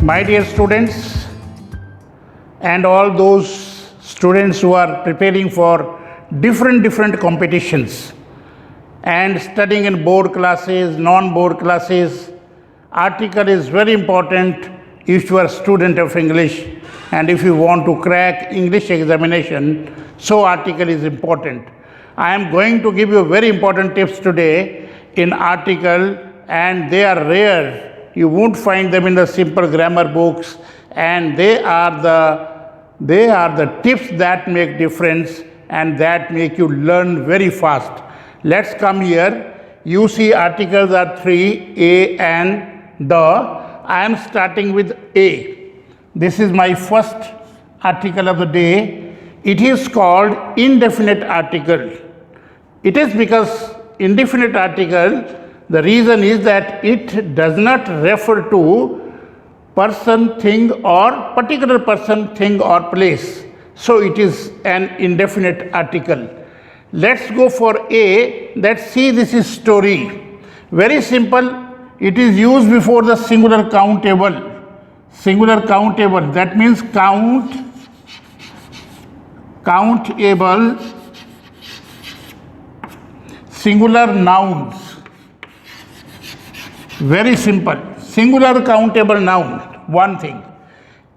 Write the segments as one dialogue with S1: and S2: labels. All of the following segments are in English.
S1: My dear students and all those students who are preparing for different competitions and studying in board classes, non-board classes, article is very important if you are a student of English and if you want to crack English examination, so article is important. I am going to give you very important tips today in article, and they are rare. You won't find them in the simple grammar books, and they are the tips that make difference and that make you learn very fast. Let's come here. You see articles are three, a and the. I am starting with A. This is my first article of the day. It is called indefinite article. It is because indefinite article, the reason is that it does not refer to person, thing, or particular person, thing, or place. So it is an indefinite article. Let's go for A. Let's see, this is story. Very simple. It is used before the singular countable. Singular countable. That means countable singular nouns. Very simple. Singular countable noun, one thing.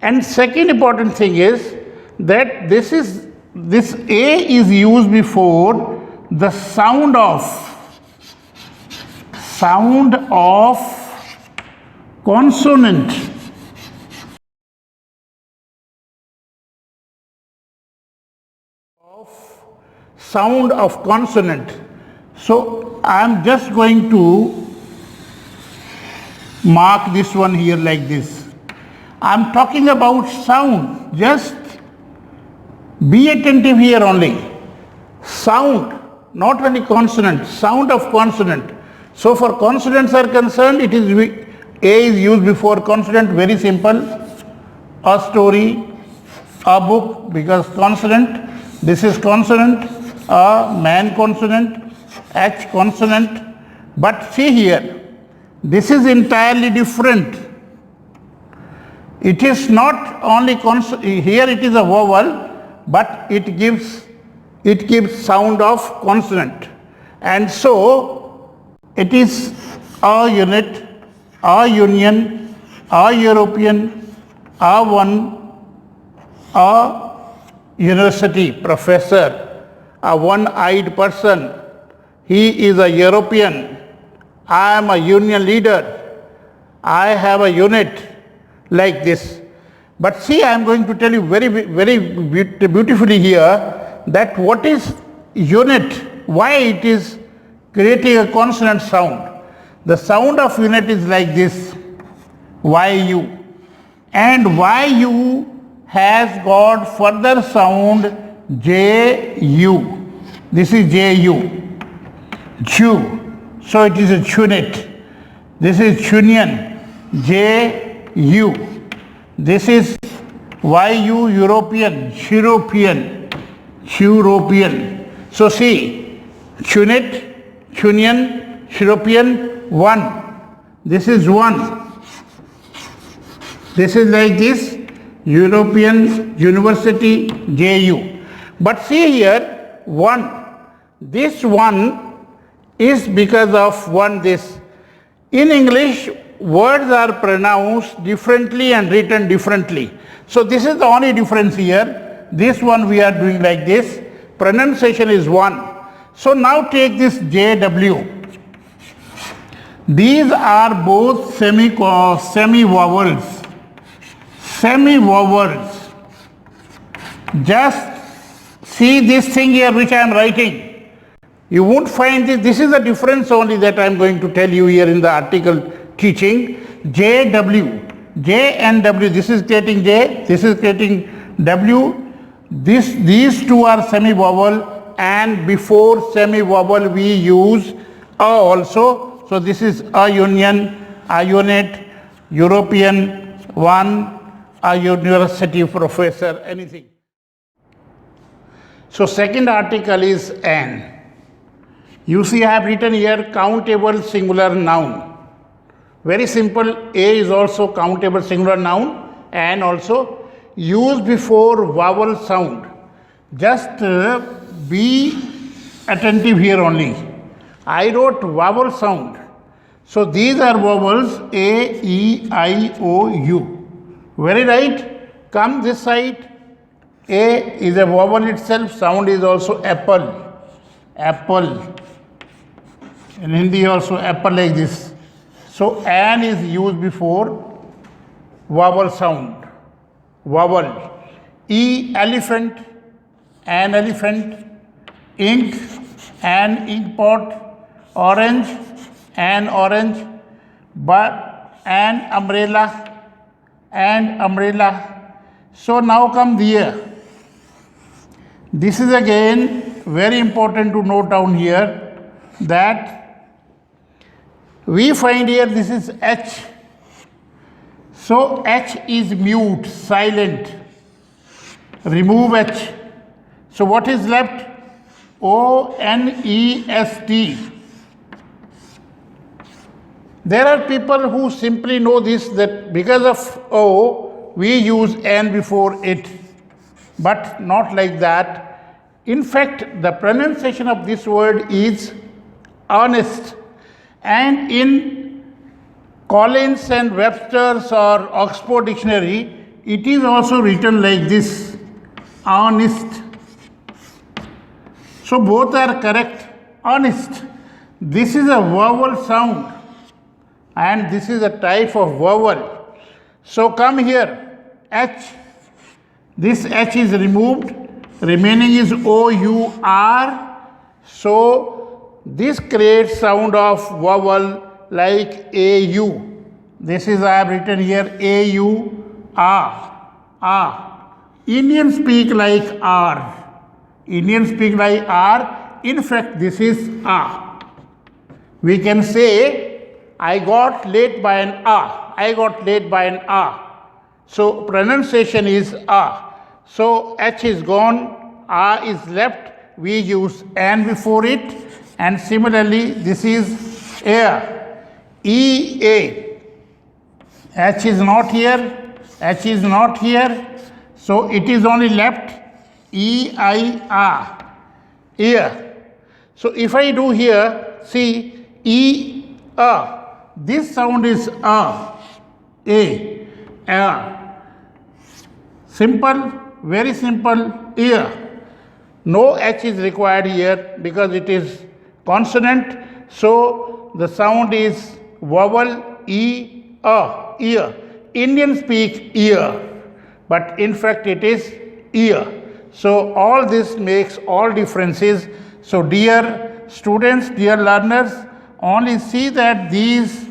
S1: And second important thing is that this A is used before the sound of consonant. Sound of consonant. So I am just going to mark this one here like this. I am talking about sound. Just be attentive here only. Sound, not only consonant, sound of consonant. So for consonants are concerned, it is A is used before consonant, very simple. A story, a book, because consonant, this is consonant, a man consonant, H consonant. But see here, this is entirely different. It is not only here it is a vowel, but it gives sound of consonant. And so it is a unit, a union, a European, a one, a university professor, a one-eyed person. He is a European. I am a union leader. I have a unit, like this. But see, I am going to tell you very beautifully here that what is unit, why it is creating a consonant sound. The sound of unit is like this, YU. And YU has got further sound JU. This is JU. Jew. So it is a unit. This is union, JU. This is YU, European, European. So see, unit, union, European, one. This is one. This is like this, European University, JU. But see here, one. This one is because of one this. In English, words are pronounced differently and written differently. So this is the only difference here. This one we are doing like this. Pronunciation is one. So now take this JW. These are both semi-vowels. Semi-vowels. Just see this thing here which I am writing. You won't find this. This is the difference only that I am going to tell you here in the article teaching. JW, J and W. This is creating J. This is creating W. These two are semi-vowel, and before semi-vowel we use A also. So this is a union, a unit, European, one, a university professor, anything. So second article is an. You see, I have written here countable singular noun. Very simple. A is also countable singular noun and also used before vowel sound. Just be attentive here only. I wrote vowel sound. So these are vowels A, E, I, O, U. Very right. Come this side. A is a vowel itself. Sound is also apple. Apple. In Hindi also apple like this. So an is used before vowel sound. Vowel. E, elephant. An elephant. Ink, an ink pot. Orange, an orange. But an umbrella, and umbrella. So now come here. This is again very important to note down here that we find here this is H. So H is mute, silent. Remove H. So what is left? O-N-E-S-T. There are people who simply know this, that because of O, we use N before it. But not like that. In fact, the pronunciation of this word is honest. And in Collins and Webster's or Oxford Dictionary, it is also written like this, honest. So both are correct, honest. This is a vowel sound and this is a type of vowel. So come here, H. This H is removed, remaining is O-U-R. So this creates sound of vowel like A-U. This is I have written here A-U-R. Ah. Indians speak like R. Indians speak like R. In fact, this is A. We can say, I got late by an A. I got late by an A. So pronunciation is A. So H is gone, A is left, we use N before it, and similarly this is air, E-A. H is not here, H is not here, so it is only left E-I-R, ear. So if I do here, see E-A, this sound is A, simple. Very simple, ear. No H is required here because it is consonant. So the sound is vowel E, A, ear. Indians speak ear, but in fact it is ear. So all this makes all differences. So dear students, dear learners, only see that these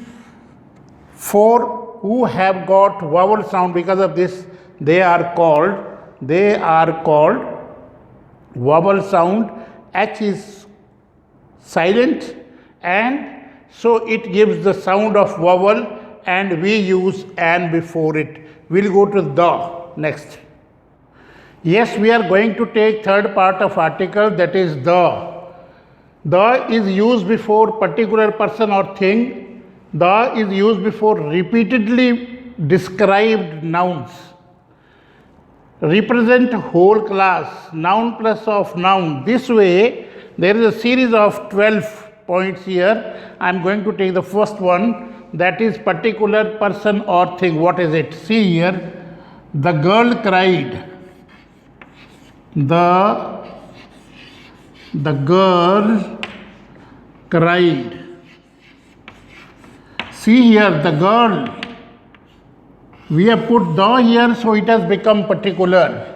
S1: four who have got vowel sound, because of this they are called vowel sound. H is silent and so it gives the sound of vowel and we use an before it. We'll go to the next. Yes, we are going to take third part of article, that is the. The is used before particular person or thing. The is used before repeatedly described nouns. Represent whole class, noun plus of noun. This way, there is a series of 12 points here. I am going to take the first one, that is particular person or thing. What is it? See here, the girl cried. The girl cried. See here, the girl. We have put the here, so it has become particular.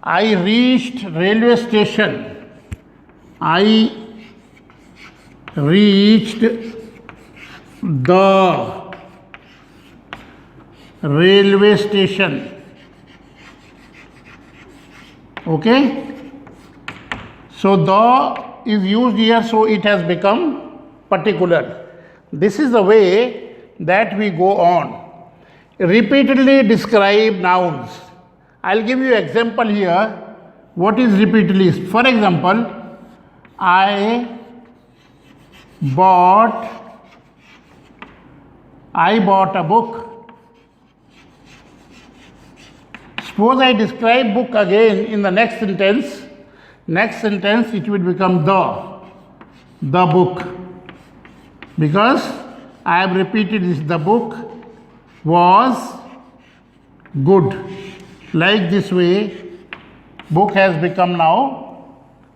S1: I reached railway station. I reached the railway station. Okay? So the is used here, so it has become particular. This is the way that we go on. Repeatedly describe nouns. I'll give you example here. What is repeatedly? For example, I bought I bought a book. Suppose I describe book again in the next sentence. Next sentence it will become the book, because I have repeated this. The book was good. Like this way, book has become now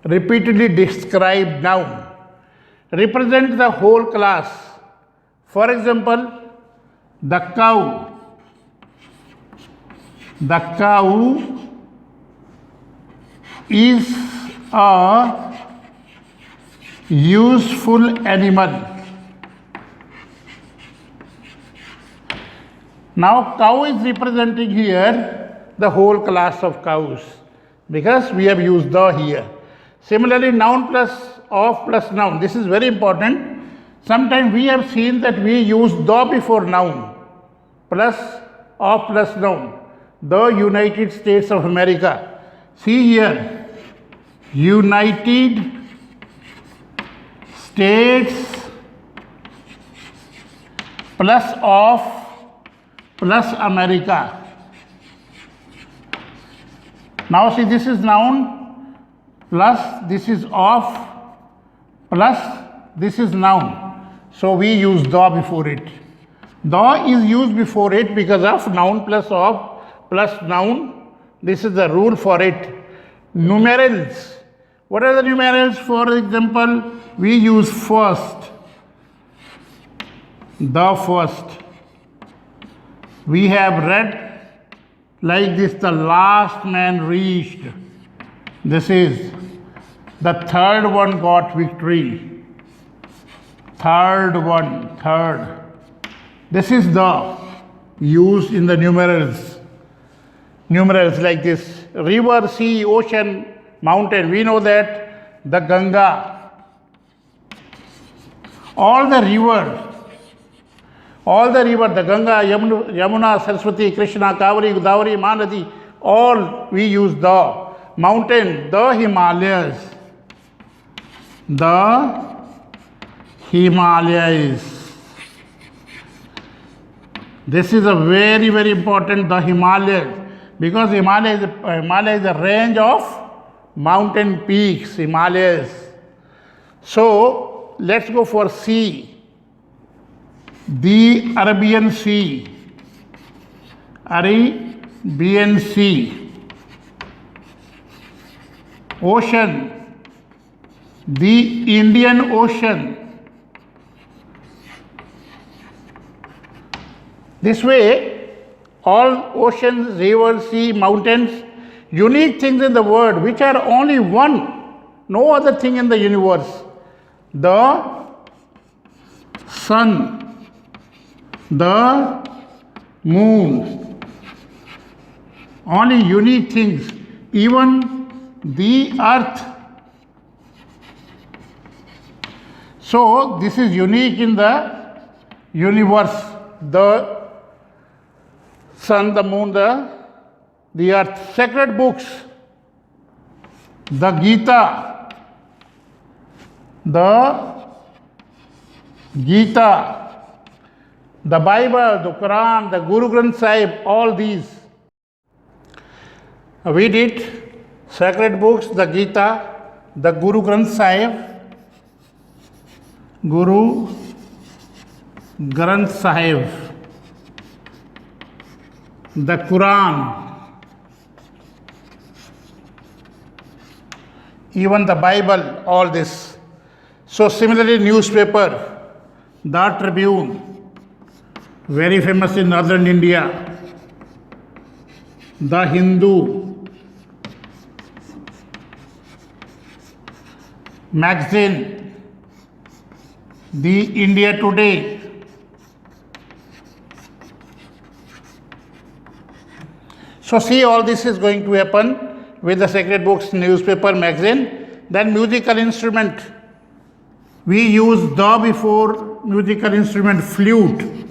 S1: repeatedly described noun. Represent the whole class. For example, the cow. The cow is a useful animal. Now cow is representing here the whole class of cows, because we have used the here. Similarly, noun plus of plus noun. This is very important. Sometimes we have seen that we use the before noun, plus of plus noun. The United States of America. See here, United States plus of plus America. Now see, this is noun plus this is of plus this is noun. So we use the before it. The is used before it because of noun plus of plus noun. This is the rule for it. Numerals. What are the numerals? For example, we use first. The first. We have read like this, the last man reached. This is the third one got victory. Third one, third. This is the used in the numerals. Numerals like this: river, sea, ocean, mountain. We know that the Ganga, all the rivers, the Ganga, Yamuna, Saraswati, Krishna, Kaveri, Godavari, Mahanadi, all we use the. Mountain, the Himalayas. The Himalayas. This is a very, very important, the Himalayas. Because Himalaya is a range of mountain peaks, Himalayas. So let's go for sea. The Arabian Sea. Arabian Sea. Ocean. The Indian Ocean. This way, all oceans, rivers, sea, mountains, unique things in the world which are only one, no other thing in the universe. The sun, the moon, only unique things, even the earth. So this is unique in the universe. The sun, the moon, the earth. Sacred books, the Gita, the Bible, the Quran, the Guru Granth Sahib, all these. We did sacred books, the Gita, the Guru Granth Sahib, Guru Granth Sahib, the Quran, even the Bible, all this. So similarly, newspaper, the Tribune, very famous in northern India, the Hindu, magazine, the India Today. So see, all this is going to happen with the sacred books, newspaper, magazine. Then musical instrument. We use the before musical instrument, flute.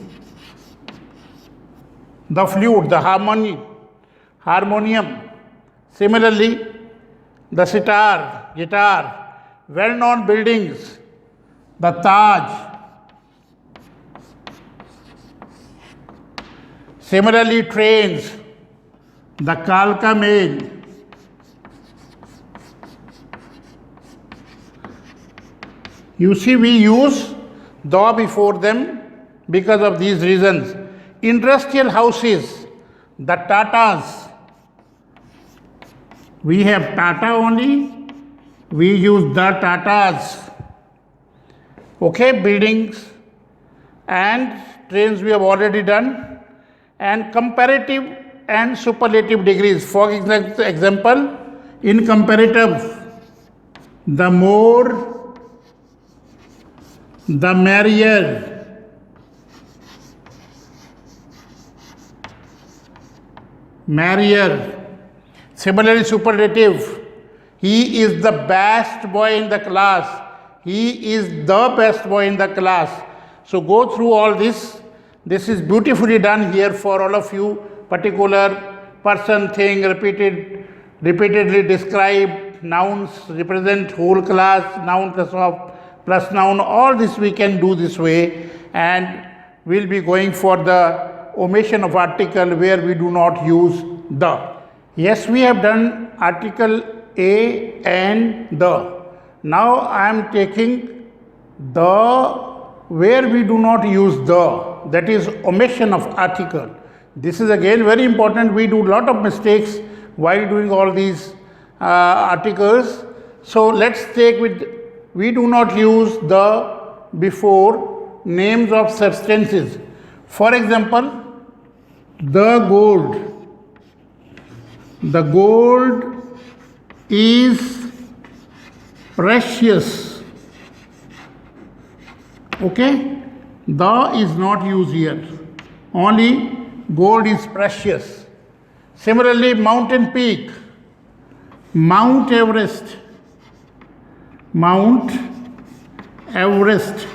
S1: The flute, the harmonium. Similarly, the sitar, guitar, well-known buildings, the Taj, Similarly, trains, the Kalka Mail, you see we use the before them because of these reasons. Industrial houses, the Tatas, we have Tata only, we use the Tatas. Okay, buildings and trains we have already done. And comparative and superlative degrees. For example, in comparative, the more, the merrier. Merrier. Similarly, superlative, he is the best boy in the class. He is the best boy in the class. So go through all this. This is beautifully done here for all of you. Particular person, thing, repeatedly described, nouns represent whole class, noun plus noun. All this we can do this way, and we'll be going for the omission of article where we do not use the. Yes, we have done article a and the. Now I am taking the where we do not use the, that is omission of article. This is again very important. We do lot of mistakes while doing all these articles. So let's take with, we do not use the before names of substances. For example, the gold. The gold is precious. Okay, the is not used here, only gold is precious. Similarly, mountain peak, Mount Everest, Mount Everest,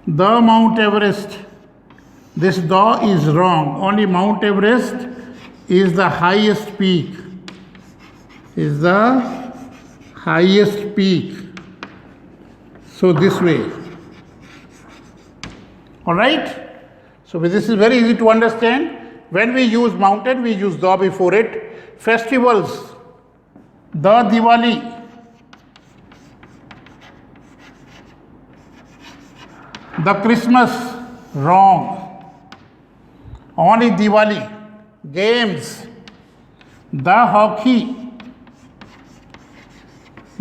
S1: the Mount Everest, this the is wrong, only Mount Everest is the highest peak, is the highest peak. So this way. All right. So this is very easy to understand. When we use mountain, we use the before it. Festivals, the Diwali, the Christmas, wrong, only Diwali. Games, the hockey,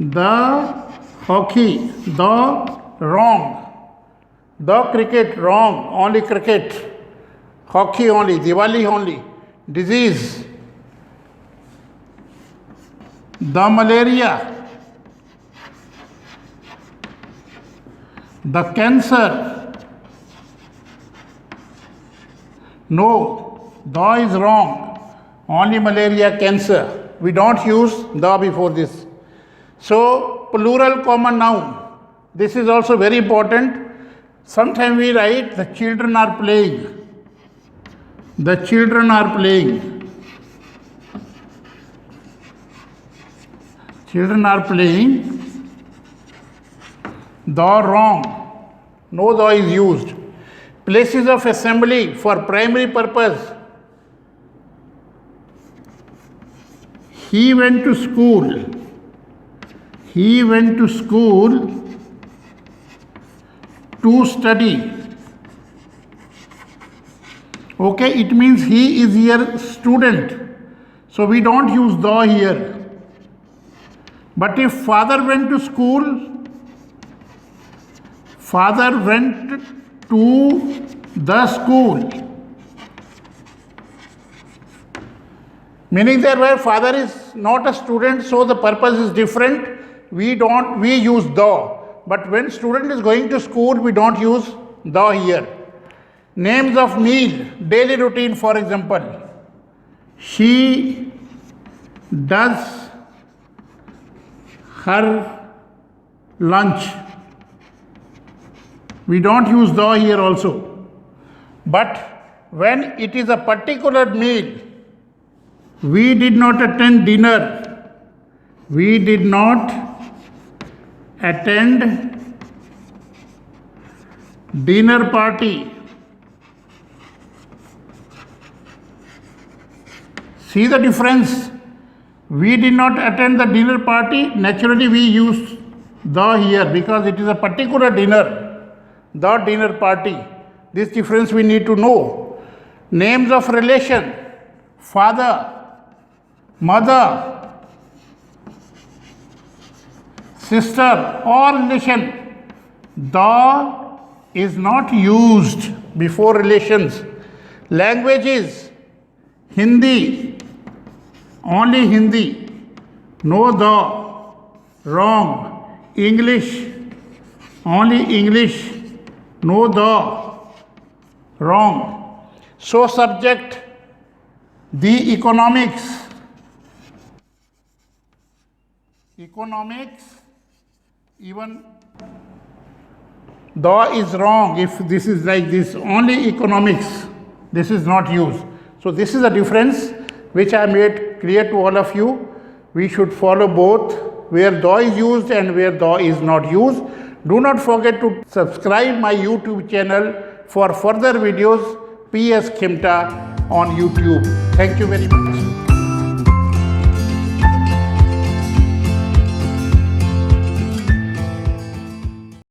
S1: the wrong, the cricket, wrong, only cricket, hockey only, Diwali only. Disease, the malaria, the cancer, no, the is wrong, only malaria, cancer. We don't use the before this. So plural common noun, this is also very important. Sometimes we write the children are playing. The children are playing. Children are playing. The wrong. No the is used. Places of assembly for primary purpose. He went to school. He went to school to study. Okay, it means he is here student. So we don't use the here. But if father went to school, father went to the school. Meaning that where father is not a student, so the purpose is different. We use the. But when student is going to school, we don't use the here. Names of meal, daily routine, for example. She does her lunch. We don't use the here also. But when it is a particular meal, we did not attend dinner. We did not attend dinner party. See the difference? We did not attend the dinner party. Naturally, we used the here because it is a particular dinner, the dinner party. This difference we need to know. Names of relation: father, mother, sister, or relation. The is not used before relations. Languages: Hindi, only Hindi, no the, wrong. English, only English, no the, wrong. So subject: the economics. Economics, even the is wrong if this is like this, only economics, this is not used. So this is a difference which I made clear to all of you. We should follow both, where the is used and where the is not used. Do not forget to subscribe my YouTube channel for further videos, PS Khimta on YouTube. Thank you very much.